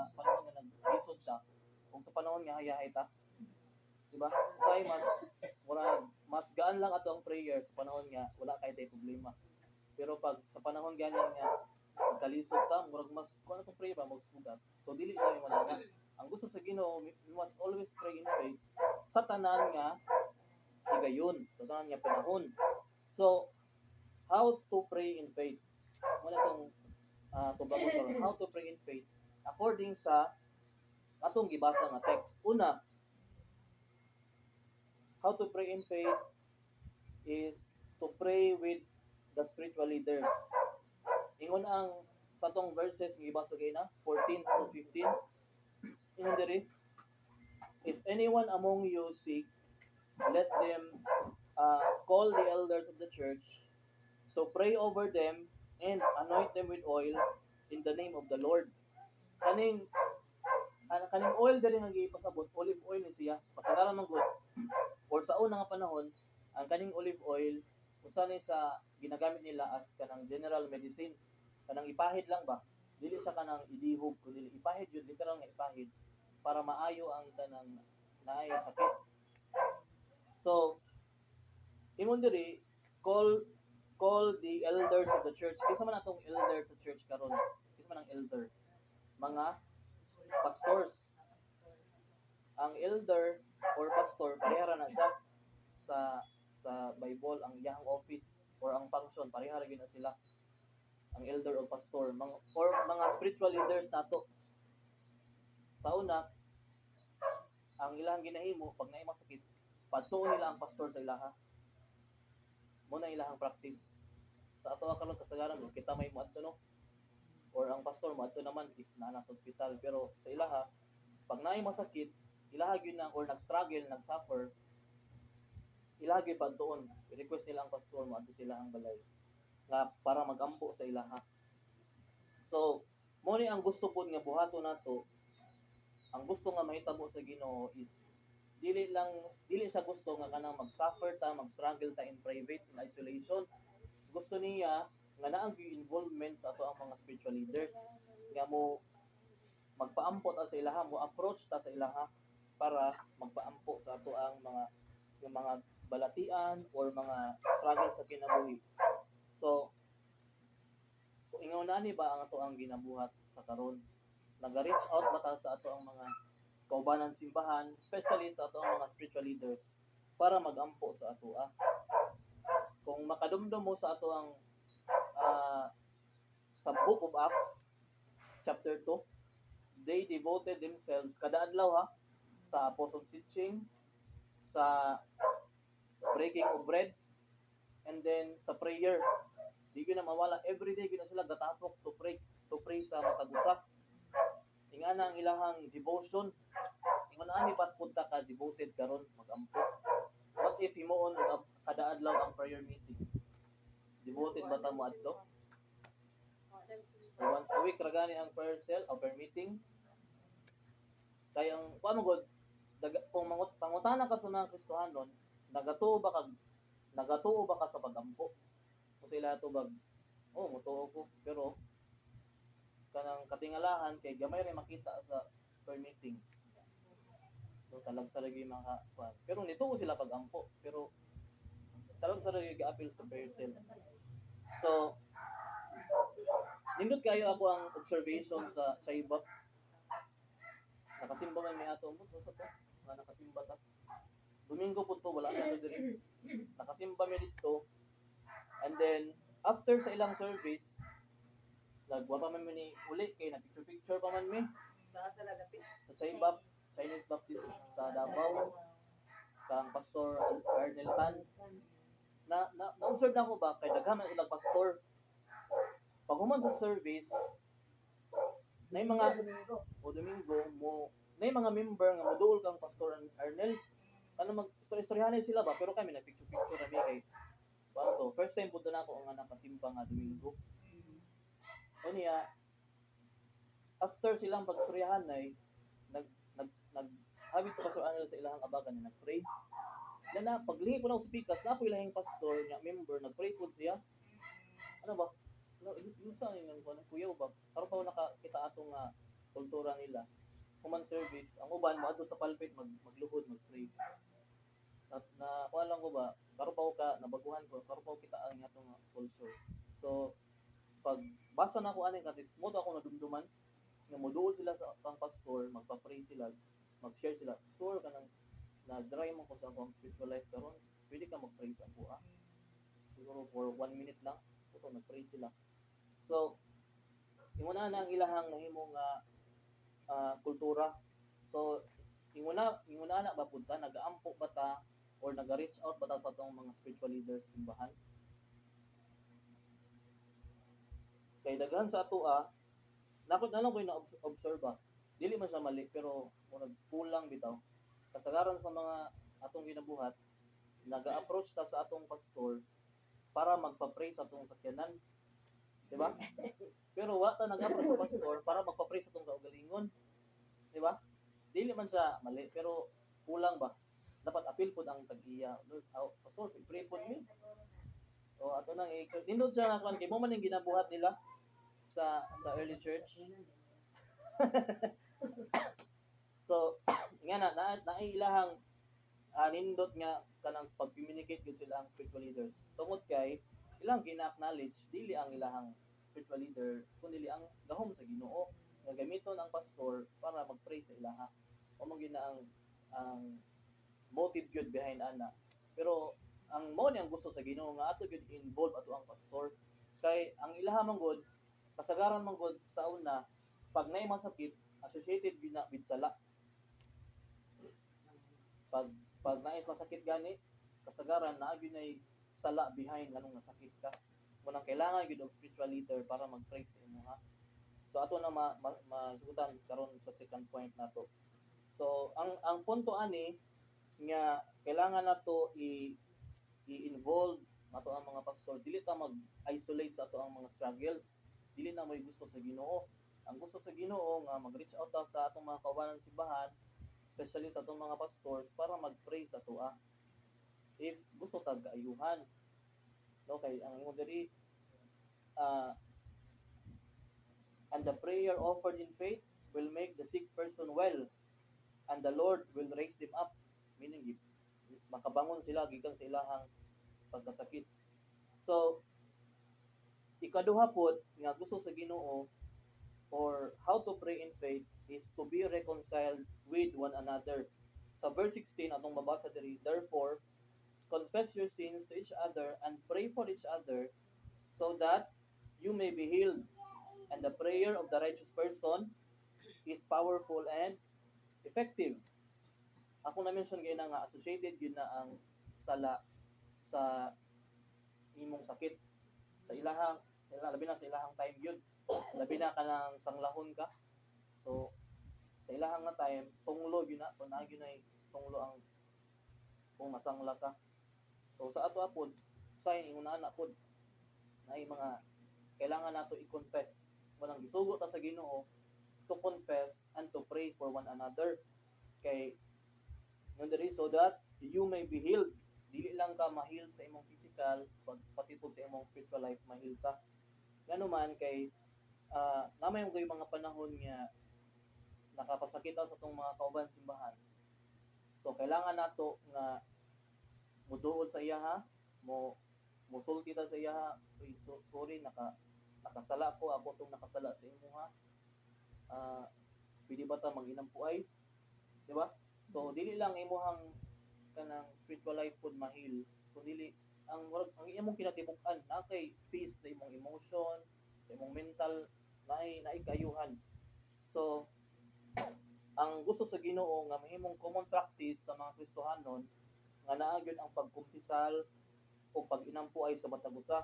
sa panahon nga naglisod ta, kung sa panahon nga hayahay ta, di ba? Say mas gaan lang ato ang prayer sa panahon nga wala kay tay problema. Pero pag sa panahon ganyan nga nagkalisod ta, murag mas kuan atong prayer ba magsugat. So dili tayo malala. Ang gusto sa Ginoo, we must always pray in faith sa tanan nga higayon, sa tanan nga panahon. So how to pray in faith? Muna itong tubangon karon. How to pray in faith according sa atong gibasa nga text. Una, how to pray in faith is to pray with the spiritual leaders. Ingon ang sa tong verses nga gibasa kay na 14 to 15. Ingon diri, is anyone among you sick, let them call the elders of the church to pray over them and anoint them with oil in the name of the Lord. Kaning oil diri nga gipasabot, olive oil ni siya, pasagaran man gud. Or sa una nga panahon, ang kaning olive oil usa ni sa ginagamit nila as kanang general medicine. Kanang ipahid lang ba? Dili sa kanang idihog, kundi ipahid yun, literal nga ipahid para maayo ang tanang naay sakit. So, ingon diri, call the elders of the church. Kinsa man atong elders sa church karon? Kinsa man ang elder? Mga pastors. Ang elder or pastor parehara na siya sa Bible, ang iyang office or ang function parehara gyud na sila. Ang elder or pastor, mga spiritual leaders nato. Sa una, ang ilang ginahimo pag naay masakit, patuon nila ang pastor sa ilaha. Mo na ilahang practice. Sa ato karon kasagaran kita may moadto no, or ang pastor moadto naman if naa sa ospital, pero sa ilaha pag naay masakit, ilaha gyud na or nag-struggle, nag-suffer, ilaha gyud patuon. I-request nila ang pastor moadto sila ang balay nga para magampo sa ilaha. So, mo ni ang gusto pod nga buhaton nato, ang gusto nga mahitabo sa Ginoo is dili siya gusto nga kanang mag-suffer ta, mag-struggle ta in private, in isolation. Gusto niya nga naa ang involvement sa ato ang mga spiritual leaders nga mo magpaampo ta sa ilaha, mo approach ta sa ilaha para magpaampo sa ato ang mga balatian or mga struggle sa kinabuhi. So, ingon na ni ba ang ato ang ginabuhat sa karon? Nag-reach out ba ta sa ato ang mga kaubanan simbahan, especially sa ato ang mga spiritual leaders para magampo sa ato Kung makadumdum mo sa ato ang sa Book of Acts chapter 2, they devoted themselves kada adlaw sa apostles' teaching, sa breaking of bread, and then sa prayer. Di gyud na mawala, every day gyud na sila gatapok to pray sa matag usa. Ingana ang ilahang devotion. Ingon ani pat pud ta ka devoted karon magampo. What if himuon kada adlaw ang prayer meeting? Devoted ba ta mo adto? Once a week ra gani ang prayer cell o prayer meeting. Kay ang paano gud kung pangutana ka sa mga Kristohanon, nagatuo ba ka sa pagampo? O sila tubag, mutuo ko, pero kanang katingalahan kay gamay ray makita sa prayer meeting. So talag sa lagi mga pero nituo sila pagampo, pero talag sa lagi ga-appeal sa prayer cell. So nindot kayo ako ang observation sa iba. Nakasimba man may ato mo sa to. Nakasimba ta. Domingo po to wala na diri. Nakasimba mi dito. And then after sa ilang service, nagwa pa man ni uli kay na picture pa man mi sa lapit. Sa Chinese Baptist sa Davao. Kang Pastor Arnel Tan. Na-observe na ko ba kay daghan man ilang pastor. Pag human sa service, na yung mga Domingo mo, na yung mga member nga moduol kang Pastor Arnel, mag-istoryahan sila ba, pero kami nag-picture na kay first time po na ako ang nakasimba nga Domingo. O niya, after silang pag-istoryahan nag-habit sa Pastor Arnel sa ilang abagan na nag-pray. Na paglihi ko na sa speakers, na po ilang pastor nga member, nag-pray po siya. Ano ba? Yung sa yung kuya ba? Karon pa nakakita atong kultura nila. Human service, ang uban moadto sa pulpit magluhod, mag-pray. At na kuha lang ko ba, karupaw ka, nabaguhan ko, karupaw kita ang atong culture. So, pag basa na ako aning katis, mo to ako nadumduman, nga moduol sila sa pang pastor, magpa-pray sila, mag-share sila. Sure ka nang na-dry mo ko sa akong spiritual life karon, pwede ka mag-pray sa ako, siguro for 1 minute lang, ito nag-pray sila. So, inguna na ang ilahang nahimo nga kultura. So, inguna na ba punta, nagaampo ba ta or naga-reach out ba ta sa atong mga spiritual leaders simbahan? Kay daghan sa ato nakot na lang ko na-observe dili man siya mali pero murag kulang bitaw. Kasagaran sa mga atong ginabuhat, naga-approach ta sa atong pastor para magpa-pray sa atong sakyanan, di ba? Pero wa ta nag-approach sa pastor para magpa-pray sa atong kaugalingon, di ba? Dili man siya mali pero kulang ba? Dapat appeal pud ang tag-iya. Pastor, pray pud mi. O ato nang nindot siya nga kay mo man yung ginabuhat nila sa early church. So, nga na ilahang nindot nga kanang pag-communicate gyud sila ang spiritual leaders. Tungod kay ilang gina-acknowledge dili ang ilahang spiritual leader kundi ang gahom sa Ginoo nga gamiton ang pastor para mag-pray sa ilaha. O mo gina ang motive gyud behind ana. Pero ang mo ni ang gusto sa Ginoo nga ato gyud involve ato ang pastor kay ang ilaha man gud kasagaran man gud sa una pag nay masakit associated gyud na with sala. Pag naay masakit gani kasagaran naa gyud nay sala behind nganong nasakit ka. Munang kailangan gyud og spiritual leader para mag-pray sa imuha. So ato na masugutan karon sa second point nato. So ang punto ani nga kailangan nato i-involve nato ang mga pastor, dili ta mag-isolate sa ato ang mga struggles, dili na may gusto sa Ginoo. Ang gusto sa Ginoo nga mag-reach out ta sa atong mga kaubanan simbahan, especially sa atong mga pastors para mag-pray sa tuwa. If gusto ta gaayuhan, no, kay ang imo diri and the prayer offered in faith will make the sick person well and the Lord will raise them up, meaning makabangon sila gikan sa ilahang pagkasakit. So, ikaduha pod nga gusto sa Ginoo or how to pray in faith is to be reconciled with one another. Sa verse 16 atong mabasa diri, therefore confess your sins to each other and pray for each other so that you may be healed. And the prayer of the righteous person is powerful and effective. Ako na mention gyud na nga associated gyud na ang sala sa imong sakit sa ilahang labi na sa ilahang time gyud. Labi na kanang sanglahon ka. So sa ilahang nga time tunglo gyud na kun gyud nay tunglo ang kung masangla ka. So sa ato apod sign inguna na pod nay mga kailangan nato i-confess. Walang gisugo ta sa Ginoo to confess and to pray for one another. Kay diri so that you may be healed. Dili lang ka ma-heal sa imong physical, pati po sa imong spiritual life ma-heal ka. Ngano man kay namay mo mga panahon nga nakapasakit sa atong mga kauban simbahan. So kailangan nato nga muduol sa iya musulti ta sa iya, sorry nakasala ako tong nakasala sa imo pwede ba ta mag-inampuay, di ba? So dili lang imuhang kanang spiritual life pod mahil, kundi ang imong kinatibuk-an na kay peace sa imong emotion, sa imong mental naay kaayuhan. So ang gusto sa Ginoo nga mahimong common practice sa mga Kristohanon nga naa gyud ang pagkumpisal o pag-inampuay sa matag usa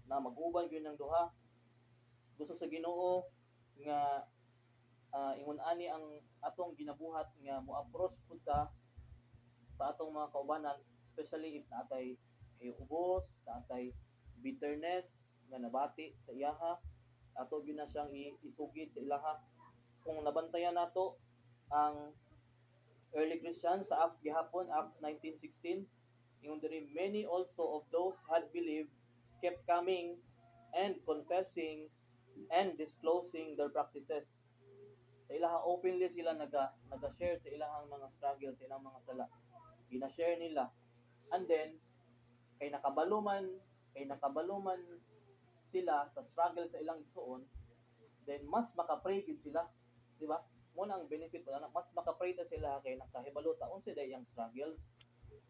na mag-uban gyud ng duha. Gusto sa Ginoo nga ingon ani ang atong ginabuhat nga mo-approach pud ta sa atong mga kaubanan, especially if naatay ubos, naatay bitterness nga nabati sa iyaha, ato gyud na siyang isugid sa ilaha. Kung nabantayan nato ang early Christians sa Acts gihapon, Acts 19:16, ingon diri, many also of those had believed kept coming and confessing and disclosing their practices. Sa ilahang openly sila naga-share sa ilahang mga struggle, sa ilang mga sala. Gina-share nila. And then kay nakabaluman sila sa struggle sa ilang igsoon, then mas makapray gid sila, di ba? Muna ang benefit wala na, mas makapray ta sila kay nakahibalo ta unsa day iyang struggles,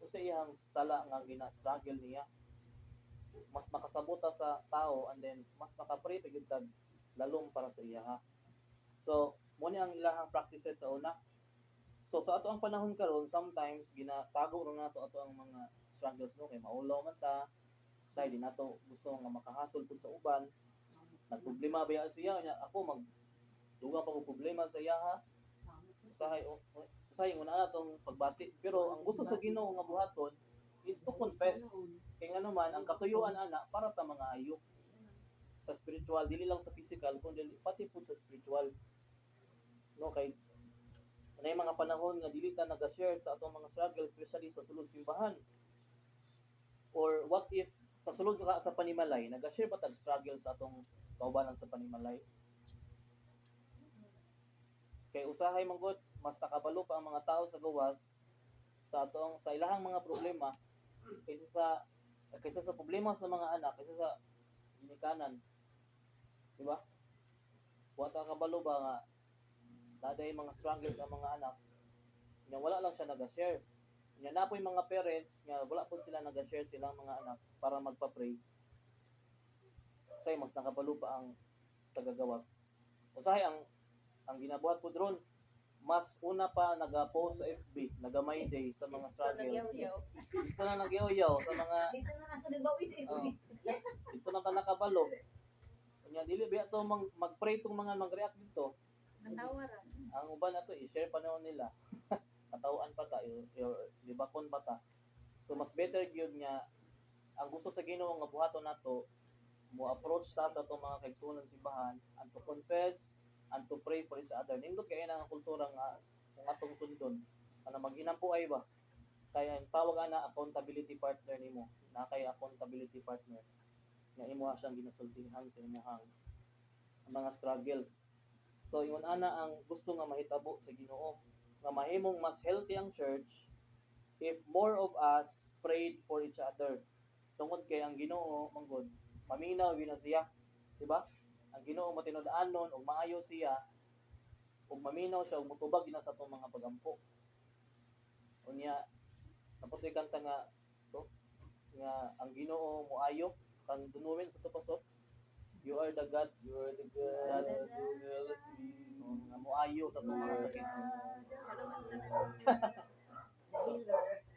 unsa iyang sala nga gina-struggle niya. Mas makasabot ta sa tao and then mas makapray pa gyud tag lalom para sa iya ha. So mo ni ang ilahang practices sa una. So sa ato ang panahon karon sometimes ginatago ra nato ato ang mga struggles no kay maulaw man ta, say di nato gusto nga makahasol pud sa uban, nagproblema ba siya nya ako dugang pa ko problema sa iya ha. Usahay una natong pagbati pero ang gusto sa Ginoo nga buhaton is to confess. Kay nga naman ang katuyuan ana para ta mga ayo sa spiritual, dili lang sa physical kundi pati pud sa spiritual. No kay na mga panahon nga dili ta naga-share sa atong mga struggles especially sa sulod simbahan. Or what if sa sulod sa panimalay naga-share ba tag struggle sa atong kaubanan sa panimalay? Kay usahay man gud mas nakabalo pa ang mga tao sa gawas sa ilahang mga problema kaysa sa problema sa mga anak, kaysa sa ginikanan, di ba? Wa ta kabalo ba nga daday mga struggles ang mga anak nya wala lang siya naga-share. Nya napoy mga parents nga wala pud sila naga-share silang mga anak para magpa-pray. Say mas nakabalo pa ang tagagawas. Usahay ang ginabuhat pud ron mas una pa naga-post sa FB, nagamay day sa mga struggles. Dito na nagyaw-yaw sa mga Dito na ako nagbawi sa FB. dito na ka nakabalo. Kanya dili ba to mag-pray tong mga mag-react dito. Manawaran. Ang uban na to i-share pa naman nila. Katawaan pa ta, libakon pa ta. So mas better gyud nga ang gusto sa Ginoo nga buhaton nato mo approach ta sa atong mga kaigsuonan simbahan and to confess and to pray for each other. Nindot kay na ang kultura nga kung atong sundon ana mag-inampuay ba kaya ang tawag ana accountability partner nimo na kay accountability partner nga imo siyang ginasultihan sa imong mga struggles. So ingon ana ang gusto nga mahitabo sa Ginoo nga mahimong mas healthy ang church if more of us prayed for each other. Tungod kay ang Ginoo manggod maminaw gyud na siya, di ba? Ang Ginoo matinud-anon ug maayo siya ug maminaw siya ug mutubag gina sa atong mga pagampo. Unya naputoy kanta nga to nga ang Ginoo moayo kang dunuwen sa tupasot. You are the God who will me. Nga moayo sa atong mga sakit.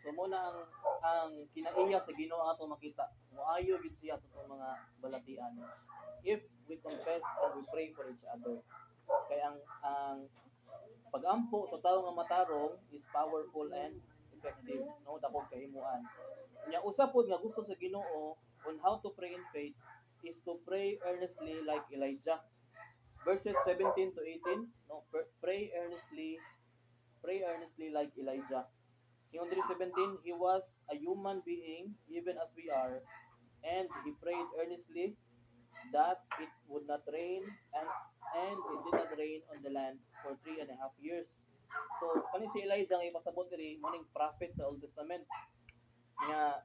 So muna ang kinaiya sa Ginoo ato makita. Moayo gid siya sa atong mga balatian. If we confess and we pray for each other. Kay ang pag-ampo sa tawo nga matarong is powerful and effective, no, dako kahimuan. Nya usa pod nga gusto sa Ginoo on how to pray in faith is to pray earnestly like Elijah. Verses 17 to 18, no, pray earnestly like Elijah. In 17, he was a human being even as we are, and he prayed earnestly that it would not rain, and it did not rain on the land for 3.5 years. So kani si Elijah nga ipasabot diri morning prophet sa Old Testament nga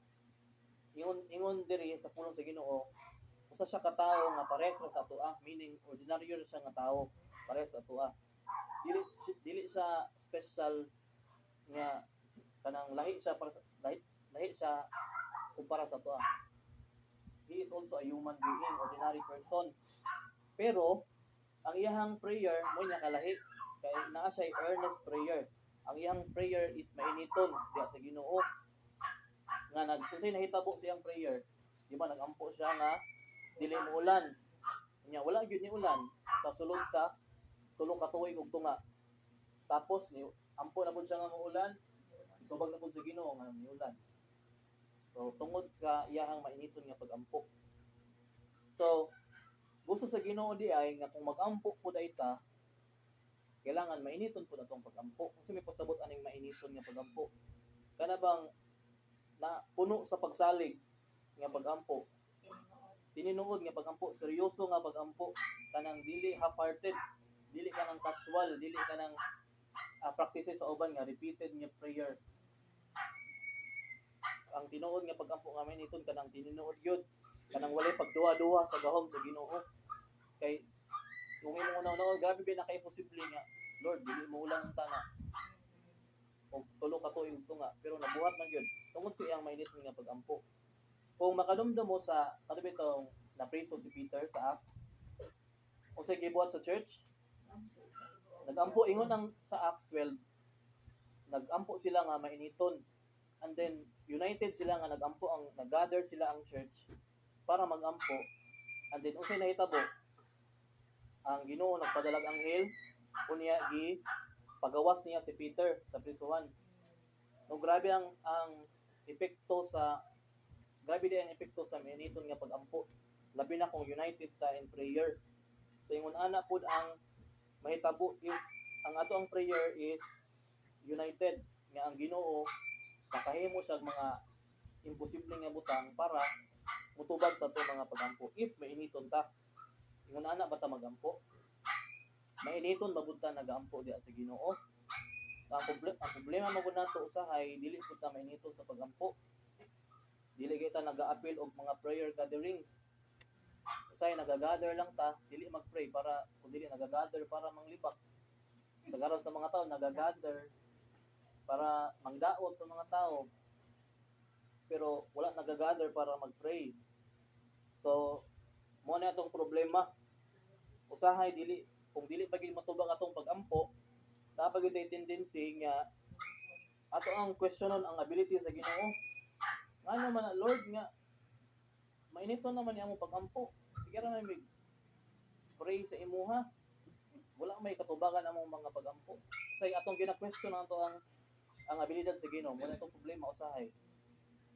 ingon diri sa pulong sa Ginoo usa siya ka tawo nga pares sa atoa, meaning ordinaryo siya nga tawo pares sa atoa. Dili siya special nga kanang lahi siya kumpara sa atoa. He is also a human being, ordinary person. Pero ang iyang prayer mo niya kalahi kay naa siya earnest prayer. Ang iyang prayer is mainiton diya sa Ginoo. Nga unsay nahitabo sa iyang prayer? Di ba nagampo siya nga dili mo ulan. Nya wala gyud ni ulan sa sulod sa tulo ka tuig ug tunga. Tapos ni ampo na pud siya nga muulan. Tubag na pud sa Ginoo nga ni ulan. So tungod sa iyang mainiton nga pag-ampo. So gusto sa Ginoo di ay nga kung mag-ampo pud ay ta kailangan mainiton pud atong pag-ampo. Kasi may pasabot aning mainiton nga pag-ampo. Kana bang na puno sa pagsalig nga pag-ampo. Tininuod nga pag-ampo, seryoso nga pag-ampo, kanang dili half-hearted, dili ka nang casual, dili ka nang practices sa uban nga repeated nga prayer. Ang tinuod nga pagampo nga may niton kanang tinuod gyud, kanang walay pagduha-duha sa gahom sa Ginoo. Kay kung imo una-una, grabe ba naka-imposible nga, Lord, dili mo ulang unta na og tulo ka tuig ug tunga, pero nabuhat man gyud tungod sa iyang mainit nga pagampo. Kung makadumdum mo sa ano ba itong napriso si Peter sa Acts, unsay gibuhat sa church? Nagampo ingon ang sa Acts 12. Nagampo sila nga mainiton. And then united sila nga nagampo ang nag-gather sila ang church para magampo. And then unsay nahitabo? Ang Ginoo nagpadalag anghel unya gi pagawas niya si Peter sa prisuhan. No, grabe ang epekto sa grabe din ang epekto sa mainiton nga pagampo. Labi na kung united ta in prayer. So ingon ana pud ang mahitabo if ang ato ang prayer is united nga ang Ginoo makahimo siya mga imposible nga butang para mutubag sa ato mga pagampo if mainiton ta. Ingon ana bata magampo. Mainiton bagud ta nagampo diha sa Ginoo. Ang problema mo gud nato usahay dili pud ta mainiton sa pagampo. Dili kita nag-a-appeal og mga prayer gatherings. Usahay nagagather lang ta, dili mag-pray para kung dili nagagather para manglibak. Sa karon sa mga tao nagagather para mangdaot sa mga tao. Pero wala nagagather para mag-pray. So mo na atong problema. Usahay dili kung dili pa gid matubag atong pagampo, dapat gyud tendency nga ato ang questionon ang ability sa Ginoo. Ngano man Lord nga mainiton naman ni among pagampo. Sige ra may pray sa imuha. Wala may katubagan among mga pagampo. Say atong gina-question ato ang abilidad sa Ginoo, mo na itong problema usahay.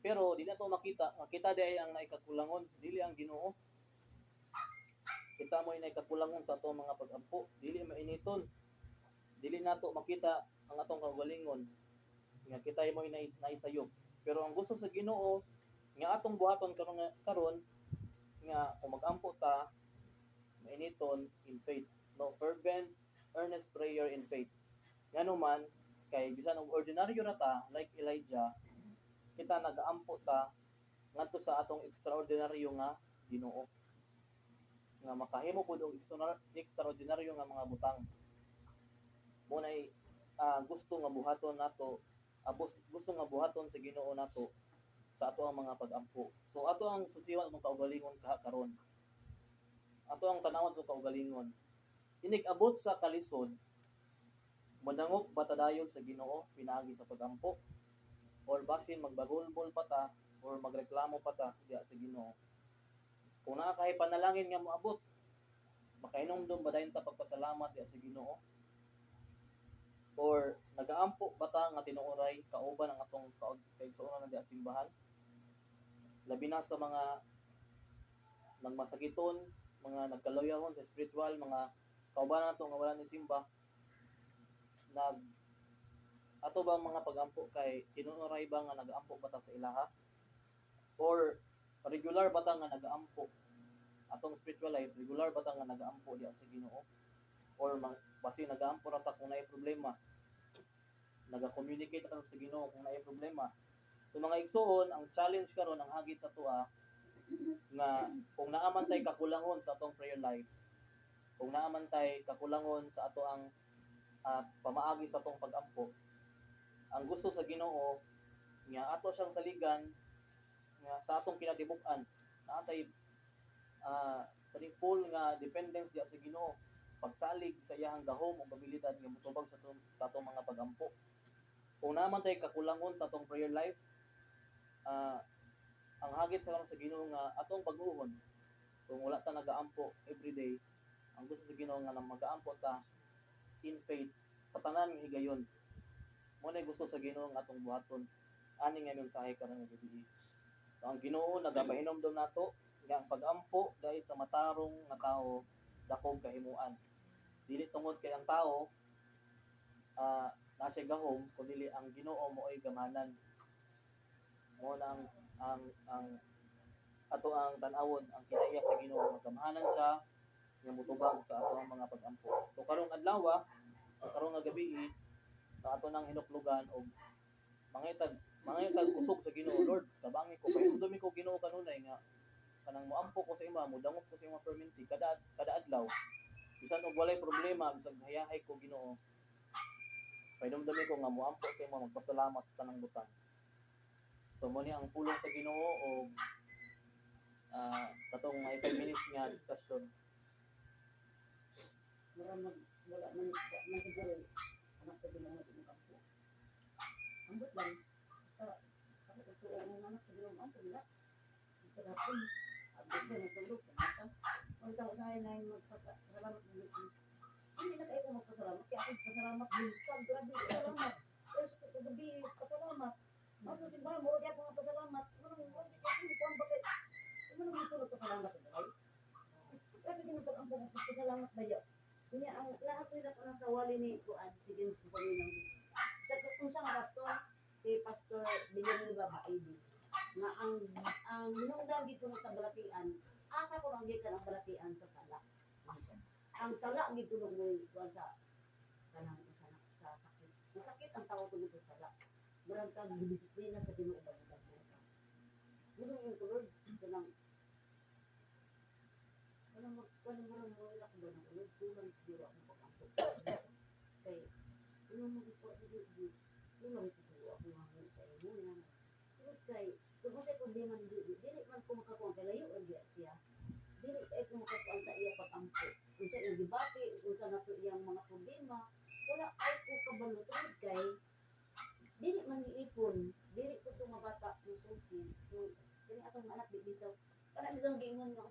Pero di na to makita di ang naikakulangon, dili ang Ginoo. Kita mo inay kakulangon sa atong mga pagampo, dili mainiton. Dili nato makita ang atong kagalingon. Nga kita mo inay naisayop. Pero ang gusto sa Ginoo nga atong buhaton karon nga kung magampo ta mainiton in faith. No, fervent, earnest prayer in faith. Ngano man kay bisan og ordinaryo ra ta like Elijah, kita nagaampo ta ngadto sa atong extraordinaryo nga Ginoo. Nga makahimo pud og extraordinaryo nga mga butang. Munay gusto nga buhaton nato, gusto nga buhaton sa Ginoo nato sa ato ang mga pagampo. So ato ang susiwan atong kaugalingon karon. Ato ang tanawon sa kaugalingon. Inig abot sa kalisod, manangok ba ta dayon sa Ginoo pinaagi sa pagampo or basin magbagulbol pa ta or magreklamo pa ta diya sa Ginoo. Kung naa kay panalangin nga moabot, makahinumdum ba dayon ta pagpasalamat diya sa Ginoo? Or nagaampo ba ta nga tinuoray kauban ang atong kaigsuonan diya sa simbahan? Labi na sa mga nagmasakiton, mga nagkaluyahon sa spiritual, mga kauban nato nga wala ni simba, ato ba mga pagampo kay tinuoray ba nga nagaampo ba ta sa ilaha? Or regular ba ta nga nagaampo atong spiritual life, regular ba ta nga nagaampo diya sa Ginoo? Or basi nagaampo ra ta kung naay problema, naga-communicate ta sa Ginoo kung naay problema. So mga igsoon, ang challenge karon ang hagit sa tuwa nga kung naaman tay kakulangon sa atong prayer life, kung naaman tay kakulangon sa ato ang pamaagi sa atong pagampo, ang gusto sa Ginoo nga ato siyang saligan nga sa atong kinatibuk-an natay sa full nga dependence diya sa Ginoo, pagsalig sa iyang gahom o abilidad nga motubag sa atong mga pagampo. Kung naman tay kakulangon sa atong prayer life, ang hagit sa Ginoo nga atong pag-uhon. Kung wala ta nagaampo everyday, ang gusto sa Ginoo nga magaampo ta in faith sa tanan nga higayon. Mo na gusto sa Ginoo nga atong buhaton. Ani nga mensahe karon nga gabi. So, ang Ginoo nagapahinomdom nato nga ang pag-ampo dahil sa matarong nga tao dakong kahimuan. Dili tungod kay ang tao nasa gahom kundi ang Ginoo mo ay gamanan. Mo na ang ato ang tan-awon ang kinaiya sa Ginoo magamahanan siya nga mutubag sa ato ang mga pag-ampo. So karong adlaw, karong nga gabi sa ato nang hinuklugan og mangitag usog sa Ginoo. Lord, tabangi ko kay dumi ko Ginoo kanunay nga kanang moampo ko sa ima, modangot ko sa imong perminti kada adlaw. Bisan og walay problema, bisag hayahay ko Ginoo. Painumdumi ko nga moampo sa imo, magpasalamat sa tanang butang. So mo ni ang pulong sa Ginoo og katong may 5 minutes nga discussion. Wala man siguro anak sa Ginoo ng kampo. Ambot lang. Basta ako totoo ang anak sa Ginoo ang pula. Pagkatapon, abis na natulog. Ang tao sa akin na yung magpasalamat ng Diyos. Hindi na kayo magpasalamat. Kaya ako pasalamat din. Grabe, pasalamat. Pero sa kagabi, pasalamat. Ako simbahan mo, kaya ako nga pasalamat. Ano naman ito nagpasalamat sa balay? Grabe din ang pagpasalamat ba yun? Kanya ang lahat ko na nasa wali ni Kuan, sige po kami ng kung siya nga pastor, si Pastor Villanueva Baidi. Nga ang minungdan dito sa balatian, asa ko lang gikan ang balatian sa sala. Ang sala gito mo kuan sa kanang sa sakit. Masakit ang tawag ko sa sala. Murag kang disiplina sa Ginoo ba ka. Ano yung tulad kanang marang mo ila ko ba ng ulod tulang siguro ako pag-ampo kay ano mo po siguro tulang siguro ako nga sa imo yan kay kung sa problema dili man ko makakuha kay layo ra siya dili ay ko makakuha sa iya pag-ampo kung sa iyang debate kung sa nato iyang mga problema wala ay ko kabalo tungod kay dili man niipon dili ko to nga bata musulti kini atong anak di bitaw kana bitaw giingon nga